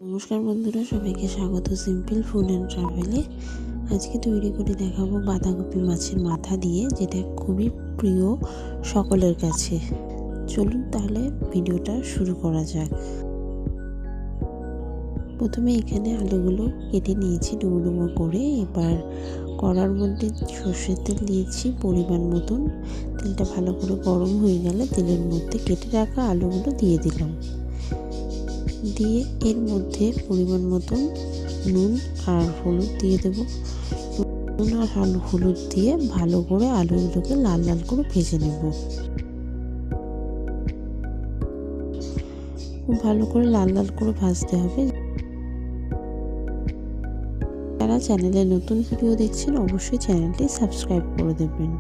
নমস্কার বন্ধুরা, সবাইকে স্বাগত সিম্পল ফুড অ্যান্ড ট্রাভেলে। আজকে তৈরি করে দেখাবো বাঁধাকপি মাছের মাথা দিয়ে, যেটা খুবই প্রিয় সকলের কাছে। চলুন তাহলে ভিডিওটা শুরু করা যাক। প্রথমে এখানে আলুগুলো কেটে নিয়েছি ডুবো ডুবো করে। এবার কড়ার মধ্যে সর্ষের তেল দিয়েছি পরিমাণ মতন। তেলটা ভালো করে গরম হয়ে গেলে তেলের মধ্যে কেটে রাখা আলুগুলো দিয়ে দিলাম। দিয়ে এর মধ্যে পরিমাণ মতন নুন আর হলুদ দিয়ে দেব। নুন আর হলুদ দিয়ে ভালো করে আলুগুলোকে লাল লাল করে ভেজে নেব। ভালো করে লাল লাল করে ভাজতে হবে। যারা চ্যানেলে নতুন ভিডিও দেখছেন অবশ্যই চ্যানেলটি সাবস্ক্রাইব করে দেবেন।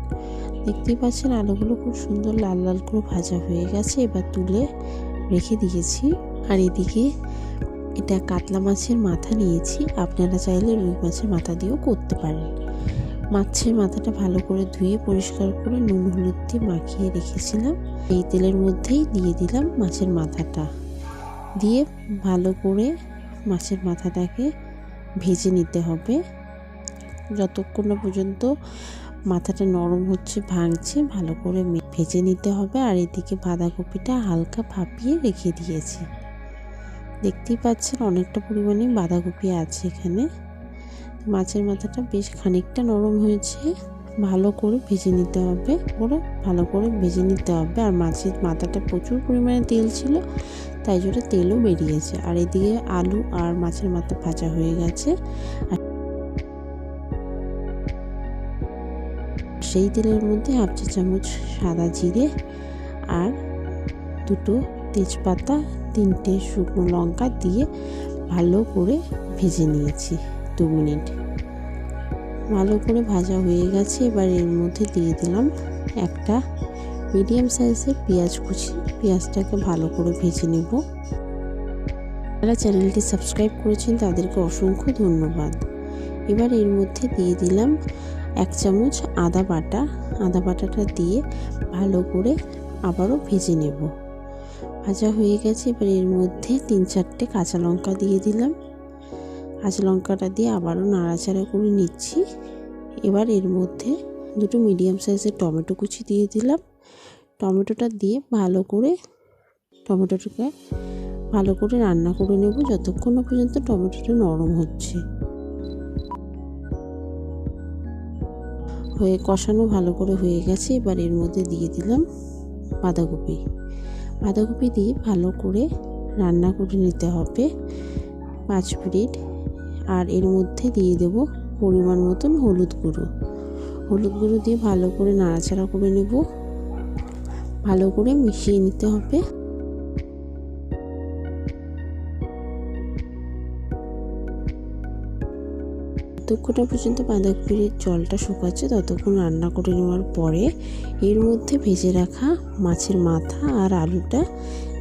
দেখতেই পাচ্ছেন আলুগুলো খুব সুন্দর লাল লাল করে ভাজা হয়ে গেছে। এবার তুলে রেখে দিয়েছি। আর এদিকে এটা কাতলা মাছের মাথা নিয়েছি, আপনারা চাইলে রুই মাছের মাথা দিয়েও করতে পারেন। মাছের মাথাটা ভালো করে ধুয়ে পরিষ্কার করে নুন হলুদ দিয়ে মাখিয়ে রেখেছিলাম। এই তেলের মধ্যেই দিয়ে দিলাম মাছের মাথাটা। দিয়ে ভালো করে মাছের মাথাটাকে ভেজে নিতে হবে যতক্ষণ না পর্যন্ত মাথাটা নরম হচ্ছে, ভাঙছে, ভালো করে ভেজে নিতে হবে। আর এদিকে বাঁধাকপিটা হালকা ভাপিয়ে রেখে দিয়েছি। দেখতেই পাচ্ছেন অনেকটা পরিমাণে বাঁধাকপি আছে এখানে। মাছের মাথাটা বেশ খানিকটা নরম হয়েছে, ভালো করে ভেজে নিতে হবে। ভালো করে ভেজে নিতে হবে। আর মাছের মাথাটা প্রচুর পরিমাণে তেল ছিল, তাই জন্য তেলও বেরিয়েছে। আর এদিকে আলু আর মাছের মাথা ভাজা হয়ে গেছে। আর সেই তেলের মধ্যে 1/2 চা চামচ সাদা জিরে আর 2টো তেজপাতা, 3টে শুকনো লঙ্কা দিয়ে ভালো করে ভেজে নিয়েছি 2 মিনিট। ভালো করে ভাজা হয়ে গেছে। এবার এর মধ্যে দিয়ে দিলাম একটা মিডিয়াম সাইজের পেঁয়াজ কুচি। পেঁয়াজটাকে ভালো করে ভেজে নেব। যারা চ্যানেলটি সাবস্ক্রাইব করেছেন তাদেরকে অসংখ্য ধন্যবাদ। এবার এর মধ্যে দিয়ে দিলাম 1 চামচ আদা বাটা। আদা বাটাটা দিয়ে ভালো করে আবারও ভেজে নেব। ভাজা হয়ে গেছে। এবার এর মধ্যে 3-4টে কাঁচা লঙ্কা দিয়ে দিলাম। কাঁচা লঙ্কাটা দিয়ে আবারও নাড়াচাড়া করে নিচ্ছি। এবার এর মধ্যে 2টো মিডিয়াম সাইজের টমেটো কুচি দিয়ে দিলাম। টমেটোটা দিয়ে টমেটোটাকে ভালো করে রান্না করে নেব যতক্ষণ না পর্যন্ত টমেটোটা নরম হচ্ছে। কষানো ভালো করে হয়ে গেছে। এবার এর মধ্যে দিয়ে দিলাম বাঁধাকপি দিয়ে ভালো করে রান্না করে নিতে হবে 5 মিনিট। আর এর মধ্যে দিয়ে দেব পরিমাণ মতন হলুদ গুঁড়ো দিয়ে ভালো করে নাড়াচাড়া করে নেব। ভালো করে মিশিয়ে নিতে হবে। যতক্ষণ পর্যন্ত বাঁধাকপির জলটা শুকাচ্ছে ততক্ষণ রান্না করে নেওয়ার পরে এর মধ্যে ভেজে রাখা মাছের মাথা আর আলুটা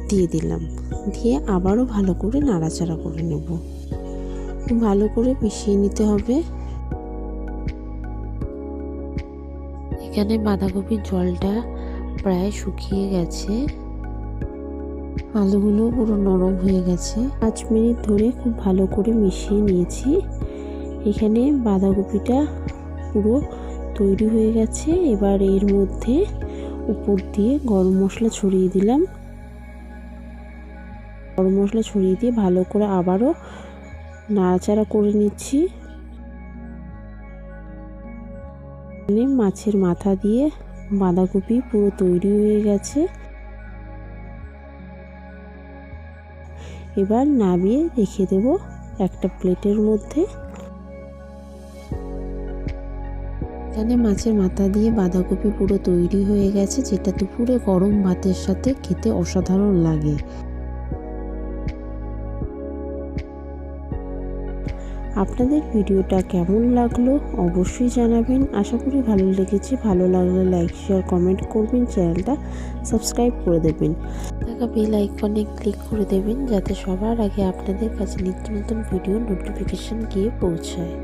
দিয়ে দিলাম। দিয়ে আবারও ভালো করে নাড়াচাড়া করে নেব। ভালো করে মিশিয়ে নিতে হবে। এখানে বাঁধাকপির জলটা প্রায় শুকিয়ে গেছে, আলুগুলো পুরো নরম হয়ে গেছে। 5 মিনিট ধরে খুব ভালো করে মিশিয়ে নিয়েছি। এখানে বাঁধাকপিটা পুরো তৈরি হয়ে গেছে। এবার এর মধ্যে উপর দিয়ে গরম মশলা ছড়িয়ে দিলাম। গরম মশলা ছড়িয়ে দিয়ে ভালো করে আবারও নাড়াচাড়া করে নিচ্ছি। মাছের মাথা দিয়ে বাঁধাকপি পুরো তৈরি হয়ে গেছে। এবার নামিয়ে রেখে দেব একটা প্লেটের মধ্যে। এখানে মাছের মাথা দিয়ে বাঁধাকপি পুরো তৈরি হয়ে গেছে, যেটা দুপুরে গরম ভাতের সাথে খেতে অসাধারণ লাগে। আপনাদের ভিডিওটা কেমন লাগলো অবশ্যই জানাবেন। আশা করি ভালো লেগেছে। ভালো লাগলে লাইক শেয়ার কমেন্ট করবেন, চ্যানেলটা সাবস্ক্রাইব করে দেবেন। থাকা বেল আইকনে ক্লিক করে দেবেন যাতে সবার আগে আপনাদের কাছে নিত্য নতুন ভিডিও নোটিফিকেশন গিয়ে পৌঁছায়।